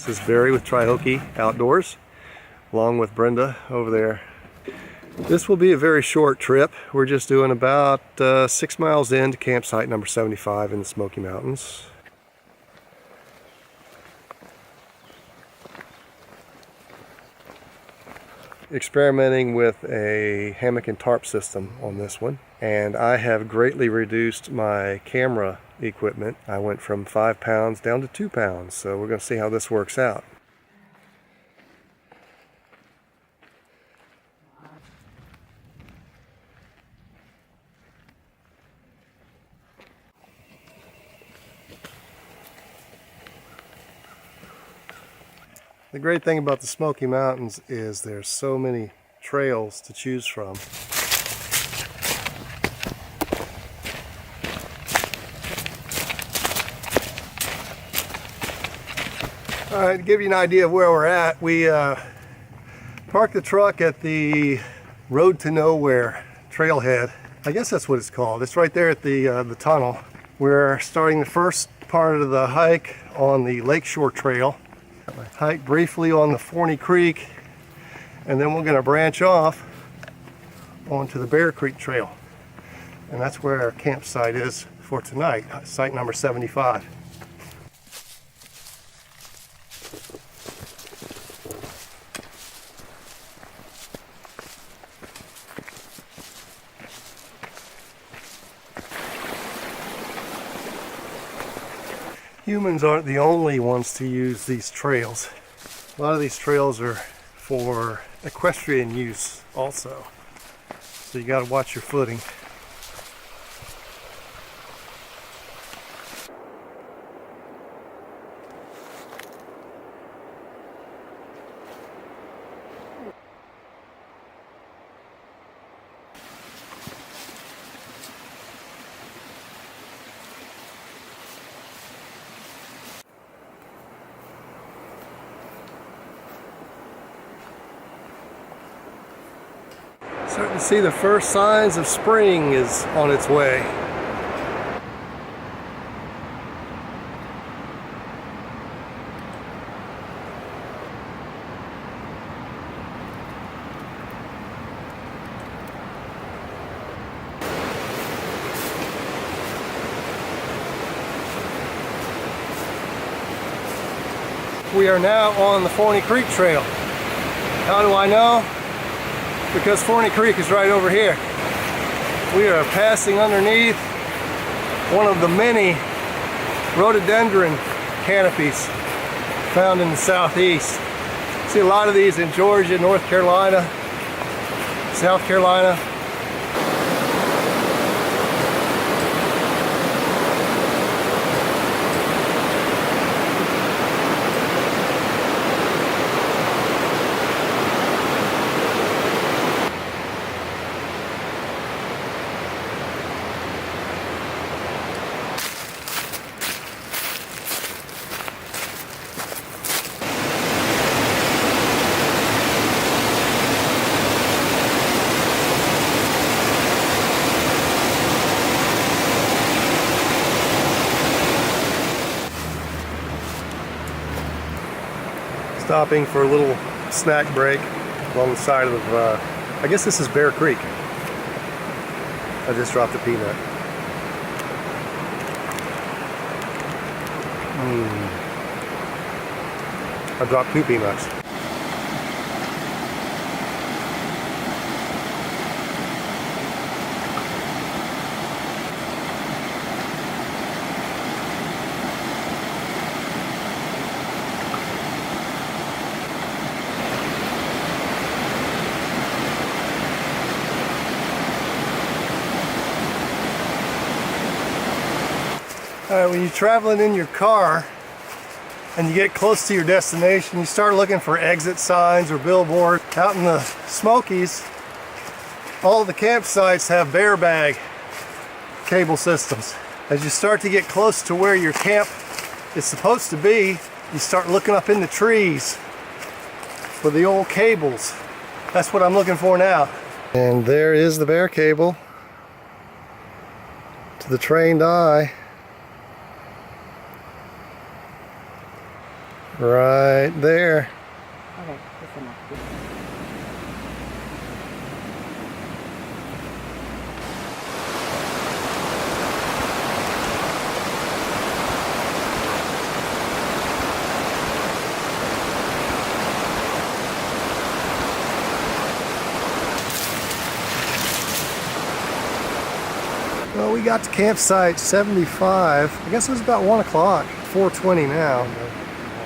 This is Barry with Tri-Hokey Outdoors, along with Brenda over there. This will be a very short trip. We're just doing about 6 miles into campsite number 75 in the Smoky Mountains. Experimenting with a hammock and tarp system on this one, and I have greatly reduced my camera equipment. I went from 5 pounds down to 2 pounds, so we're going to see how this works out. The great thing about the Smoky Mountains is there's so many trails to choose from. Alright, to give you an idea of where we're at, we parked the truck at the Road to Nowhere trailhead. I guess that's what it's called. It's right there at the tunnel. We're starting the first part of the hike on the Lakeshore Trail. Hike briefly on the Forney Creek, and then we're going to branch off onto the Bear Creek Trail, and that's where our campsite is for tonight, site number 75. Humans aren't the only ones to use these trails. A lot of these trails are for equestrian use also. So you got to watch your footing. Starting to see the first signs of spring is on its way. We are now on the Forney Creek Trail. How do I know? Because Forney Creek is right over here. We are passing underneath one of the many rhododendron canopies found in the southeast. See a lot of these in Georgia, North Carolina, South Carolina. Stopping for a little snack break along the side of, I guess this is Bear Creek. I just dropped a peanut. I dropped 2 peanuts. When you're traveling in your car and you get close to your destination, you start looking for exit signs or billboards. Out in the Smokies, all of the campsites have bear bag cable systems. As you start to get close to where your camp is supposed to be, you start looking up in the trees for the old cables. That's what I'm looking for now. And there is the bear cable to the trained eye. Right there. Okay, that's enough. Well, we got to campsite 75. I guess it was about 1 o'clock, 4:20 now.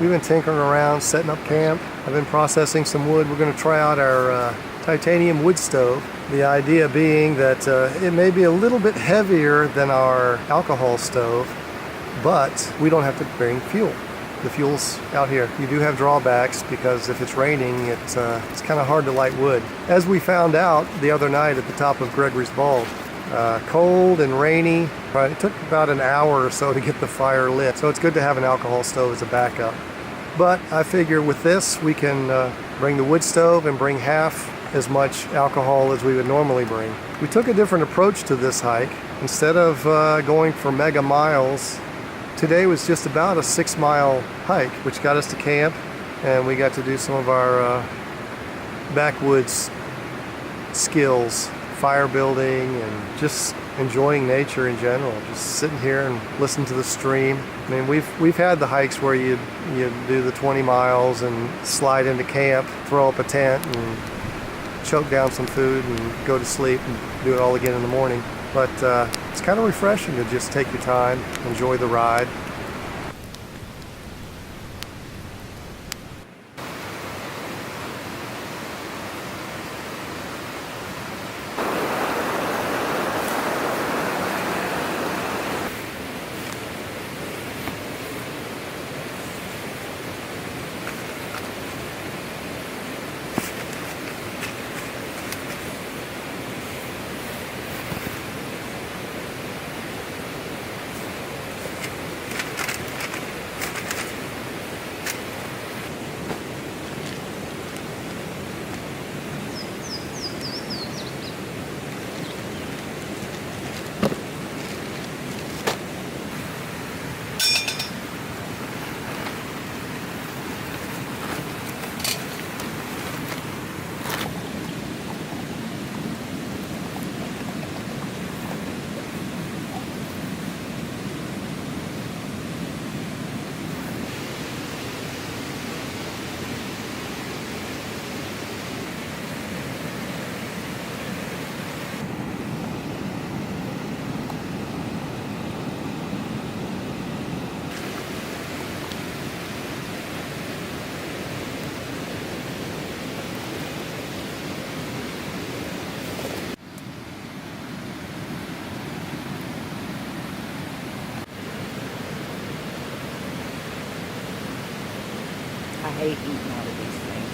We've been tinkering around, setting up camp. I've been processing some wood. We're going to try out our titanium wood stove. The idea being that it may be a little bit heavier than our alcohol stove, but we don't have to bring fuel. The fuel's out here. You do have drawbacks because if it's raining, it's kind of hard to light wood. As we found out the other night at the top of Gregory's Bald, cold and rainy. It took about an hour or so to get the fire lit, so it's good to have an alcohol stove as a backup. But I figure with this we can bring the wood stove and bring half as much alcohol as we would normally bring. We took a different approach to this hike. Instead of going for mega miles, today was just about a 6-mile hike, which got us to camp, and we got to do some of our backwoods skills, fire building and just enjoying nature in general. Just sitting here and listening to the stream. I mean, we've had the hikes where you do the 20 miles and slide into camp, throw up a tent and choke down some food and go to sleep and do it all again in the morning. But it's kind of refreshing to just take your time, enjoy the ride. I hate eating out of these things.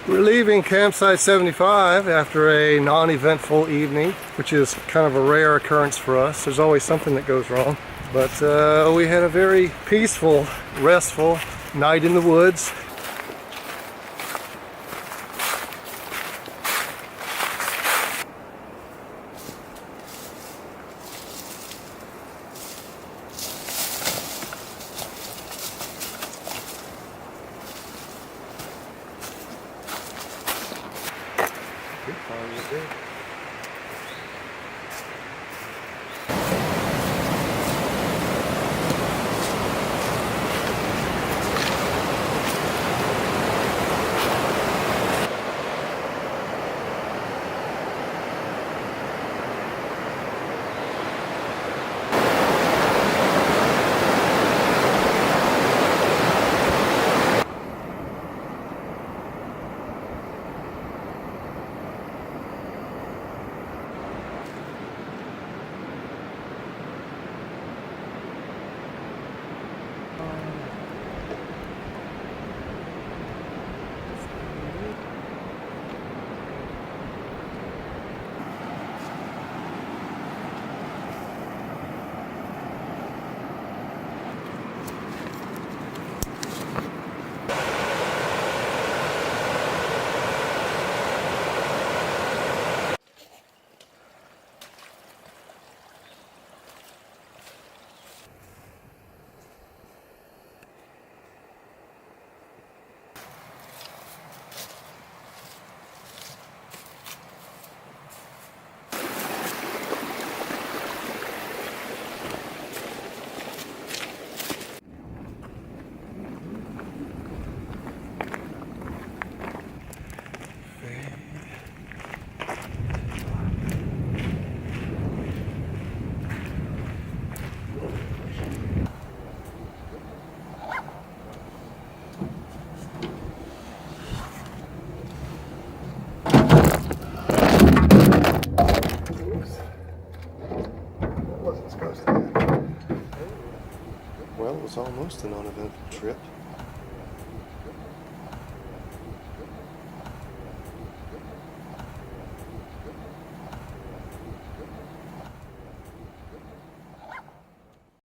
We're leaving campsite 75 after a non-eventful evening, which is kind of a rare occurrence for us. There's always something that goes wrong. But we had a very peaceful, restful night in the woods. wasn't supposed to happen. Well, it was almost a non-eventful trip.